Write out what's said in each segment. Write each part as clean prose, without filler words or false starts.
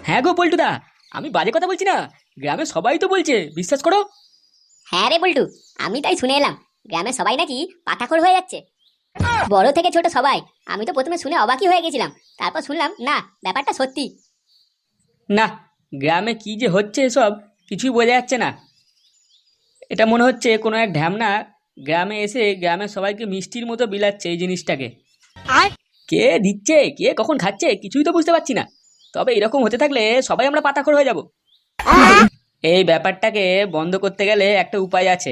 হ্যাঁ গো পল্টুদা, আমি বাজে কথা বলছি না। গ্রামে সবাই তো বলছে, বিশ্বাস করো। হ্যাঁ রে বল্টু, আমি তাই শুনে এলাম গ্রামের সবাই নাকি পাতাখোর হয়ে যাচ্ছে, বড় থেকে ছোট সবাই। আমি তো প্রথমে শুনে অবাকই হয়ে গেছিলাম, তারপর শুনলাম না, ব্যাপারটা সত্যি। না, গ্রামে কি যে হচ্ছে এসব কিছুই বোঝা যাচ্ছে না। এটা মনে হচ্ছে কোনো এক ঢ্যামনা গ্রামে এসে গ্রামের সবাইকে মিষ্টির মতো বিলাচ্ছে এই জিনিসটাকে। আর কে দিচ্ছে, কে কখন খাচ্ছে, কিছুই তো বুঝতে পারছি না। তবে এরকম হতে থাকলে সবাই আমরা পাতাখোর হয়ে যাব। এই ব্যাপারটাকে বন্ধ করতে গেলে একটা উপায় আছে।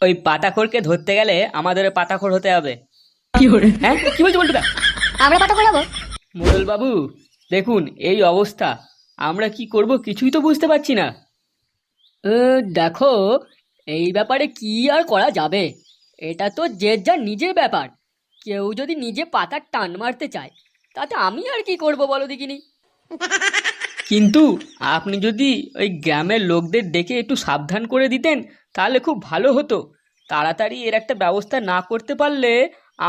ওই পাতাখোরকে ধরতে গেলে আমাদের পাতাখোর হতে হবে। হ্যাঁ, কি বলছো বলটুদা? আমরা পাতাখোর হবো? মোড়ল বাবু, দেখুন এই অবস্থা, আমরা কি করব কিছুই তো বুঝতে পারছি না। দেখো, এই ব্যাপারে কি আর করা যাবে? এটা তো যে যার নিজের ব্যাপার। কেউ যদি নিজে পাতার টান মারতে চায়, তাতে আমি আর কি করব বলো দেখিনি। কিন্তু আপনি যদি ওই গ্রামের লোকদের ডেকে একটু সাবধান করে দিতেন, তাহলে খুব ভালো হতো। তাড়াতাড়ি এর একটা ব্যবস্থা না করতে পারলে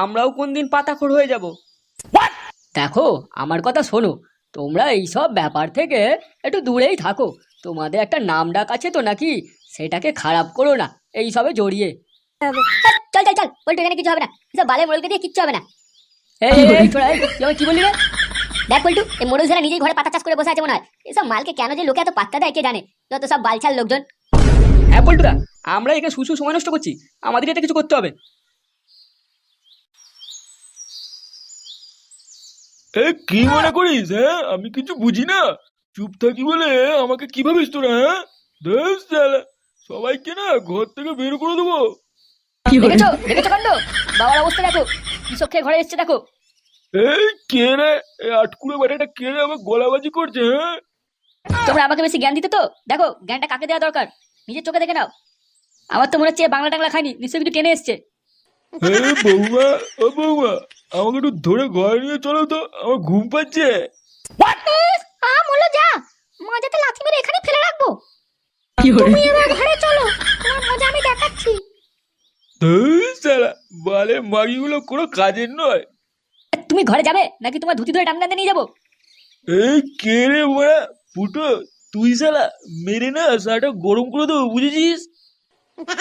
আমরাও কোনদিন পাতাখোর হয়ে যাব। দেখো, আমার কথা শোনো, তোমরা এইসব ব্যাপার থেকে একটু দূরেই থাকো। তোমাদের একটা নাম ডাক আছে তো নাকি, সেটাকে খারাপ করো না এইসবে জড়িয়ে। চল চল চল বল্টু, এখানে কিছু হবে না, এসব বালে মোড়লকে দিয়ে কিচ্ছু হবে না। এই ছোড়া, তুই আমায় কি বললি রে? দেখ বল্টু, এই মোড়ল ছেলে নিজেই ঘরে পাতা চাষ করে বসে আছে মনে হয়। এসব মালকে কেন যে লোকে এত পাত্তা দেয় কে জানে, যত সব বালছাল লোকজন। হ্যাঁ পল্টুদা, আমরা এখানে শুধু সময় নষ্ট করছি, আমাদের এটা কিছু করতে হবে। কি মনে করিস? হ্যাঁ, আমি কিছু বুঝি না, চুপ থাকি বলে আমাকে কি ভাবিস তোরা? হ্যাঁ, দেখ শালা, সবাইকে না ঘর থেকে বের করে দেবো। দেখেছো দেখেছো কাণ্ড, বাবার অবস্থা দেখো, কৃষক খেয়ে ঘরে এসছে দেখো। কে রে? এই আটকুড়ে বেটাটা কে রে আমার গলাবাজি করছে? হ্যাঁ, তোমরা আমাকে বেশি জ্ঞান দিতে তো, দেখো জ্ঞানটা কাকে দেওয়া দরকার নিজের চোখে দেখে নাও। আমার তো মনে হচ্ছে বাংলা টাংলা খায়নি, নিশ্চয়ই কিছু টেনে এসছে। বৌমা, ও বৌমা, আমাকে একটু ধরে ঘরে নিয়ে চলো তো, আমার ঘুম পাচ্ছে। বলো যা, মজাতে লাথি মেরে এখানে ফেলে রাখবো। তুমি এবার ঘরে চলো, তোমার মজা আমি দেখাচ্ছি। শালা, বালের মাগিগুলো কোনো কাজের নয়। তুমি ঘরে যাবে নাকি তোমার ধুতি ধরে টানতে নিয়ে যাবো? কে রে বড়া? ফুটো, তুই শালা মেরে না শালাটা গরম করে দেবো, বুঝেছিস?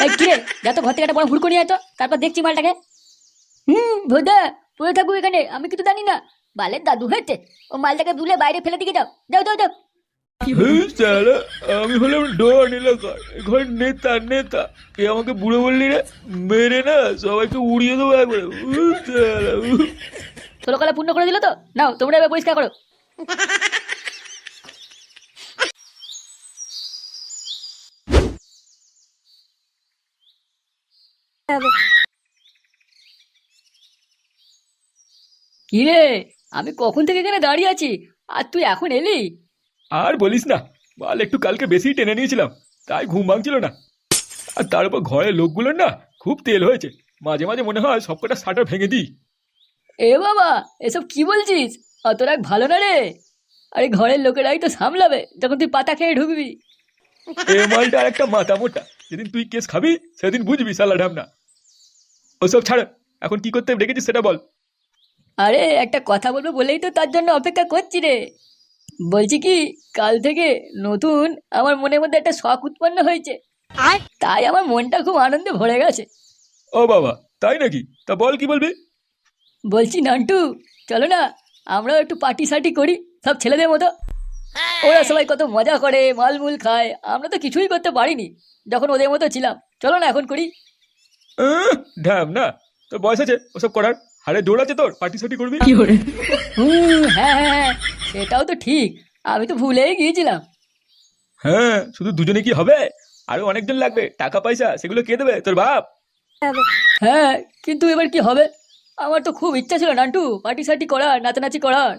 এই কিরে, যা তো ঘর থেকে একটা বড় হুড়কো নিয়ে আয় তো, তারপর দেখছি মালটাকে। ভোদা, পড়ে থাকবো এখানে, আমি কিছু জানি না। বালের দাদু হয়েছে, ও মালটাকে দুলে বাইরে ফেলে দিকে যাও, যাও যাও যাও। শালা, আমি হলাম ডন এলাকার, ঘর নেতা নেতা। আমাকে বুড়ো বললি রে? মেরে না সবাইকে উড়িয়ে দেবো একবারে। শালা, 16 কালা পূর্ণ করে দিল তো, নাও তোমরা এবার পরিষ্কার করো। কি রে, আমি কখন থেকে এখানে দাঁড়িয়ে আছি, আর তুই এখন এলি? আর বলিস না, বাল একটু কালকে বেশি টেনে নিয়েছিলাম, তাই ঘুম ভাঙছিল না। আর তার উপর ঘরের লোকগুলোর না খুব তেল হয়েছে, মাঝে মাঝে মনে হয় সবকটা শাটার ভেঙে দিই। এ বাবা, এসব কি বলছিস? অত রাগ ভালো না রে। আরে ঘরের লোকেরাই তো সামলাবে যখন তুই পাতা খেয়ে ঢুকবি। মালটা আর একটা মাথা মোটা, যেদিন তুই কেস খাবি সেদিন বুঝবি শালা ঢামনা। ওসব ছাড়, এখন কি করতে ডেকেছিস সেটা বল। আরে একটা কথা বলবো বলেই তো তার জন্য অপেক্ষা করছি রে। বলছি কি, কাল থেকে নতুন আমার মনের মধ্যে একটা শখ উৎপন্ন হয়েছে, আর তাই আমার মনটা খুব আনন্দে ভরে গেছে। ও বাবা, তাই নাকি? তা বল, কি বলবি? বলছি নান্টু, চলো না আমরাও একটু পার্টি সার্টি করি সব ছেলেদের মতো। ওরা সবাই কত মজা করে, মালমুল খায়, আমরা তো কিছুই করতে পারিনি যখন ওদের মতো ছিলাম। চলো না এখন করি। ঢ্যাম না, তোর বয়স আছে ওসব করার? হারে জোর আছে তোর, পার্টি সার্টি করবি? হ্যাঁ হ্যাঁ হ্যাঁ, সেটাও তো ঠিক, আমি তো ভুলেই গিয়েছিলাম। হ্যাঁ, শুধু দুজনে কি হবে? আরো অনেকজন লাগবে, টাকা পয়সা সেগুলো কে দেবে? তোর বাপ। হ্যাঁ, কিন্তু এবার কি হবে? আমার তো খুব ইচ্ছা ছিল নান্টু পার্টি সার্টি করার, নাচানাচি করার।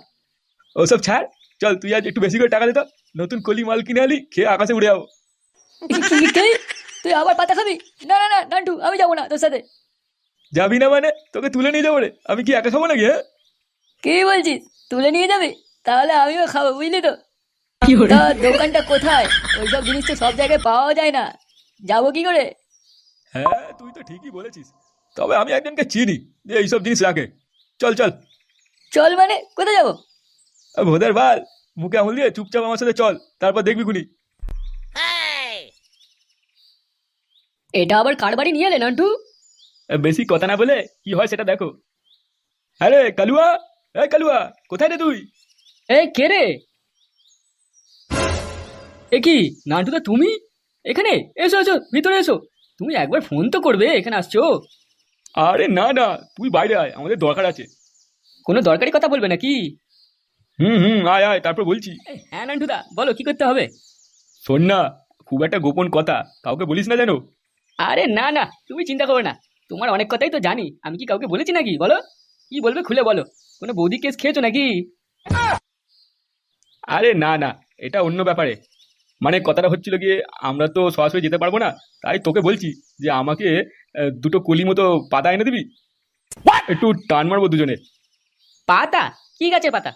ওসব ছাড়, চল তুই আজ একটু বেশি করে টাকা দে তো, নতুন কলি মাল কিনে আলি, খেয়ে আকাশে উড়ে যাবো। কি? তুই আবার পাতা খাবি? না না না নান্টু, আমি যাবো না তোর সাথে। যাবি না মানে? তোকে তুলে নিয়ে যাবো রে, আমি কি একা খাবো নাকি? হ্যাঁ, কি বলছিস, তুলে নিয়ে যাবি? তাহলে আমিও খাবো, বুঝলি তো। তা দোকানটা কোথায়? ওইসব জিনিস তো সব জায়গায় পাওয়া যায় না, যাবো কি করে? হ্যাঁ, তুই তো ঠিকই বলেছিস, তবে আমি একজনকে চিনি যে এইসব জিনিস রাখে। চল চল। চল মানে কোথায় যাবো? ভোদার বাল, মুখে আঙুল দিয়ে চুপচাপ আমার সাথে চল, তারপর দেখবি খুনি। এটা আবার কার বাড়ি নিয়ে এলে নান্টু? বেশি কথা না বলে কি হয় সেটা দেখো। আরে কালুয়া, এই কালুয়া, কোথায় রে তুই? এই কে রে? এ কি নান্টুদা, তুমি এখানে? এসো এসো, ভিতরে এসো। তুমি একবার ফোন তো করবে, এখানে আসছো। আরে না না, তুই বাইরে আয়, আমাদের দরকার আছে। কোনো দরকারি কথা বলবে নাকি? আয় আয়, তারপর বলছি। হ্যাঁ নান্টুদা, বলো কি করতে হবে? শোন না, খুব একটা গোপন কথা, কাউকে বলিস না যেন। আরে না না, তুমি চিন্তা করো না। তোমার অনেক কথাই তো জানি, আমি কি কাউকে বলেছি নাকি? বলো, কি বলবে খুলে বলো। কোনো বৌদি কেস খেয়েছো নাকি? আরে না না, এটা অন্য ব্যাপারে। মানে কথাটা হচ্ছিল গিয়ে, আমরা তো সরাসরি যেতে পারবো না, তাই তোকে বলছি যে আমাকে দুটো কলি মতো পাতা এনে দিবি, একটু টান মারবো দুজনে। পাতা? কি গাছের পাতা?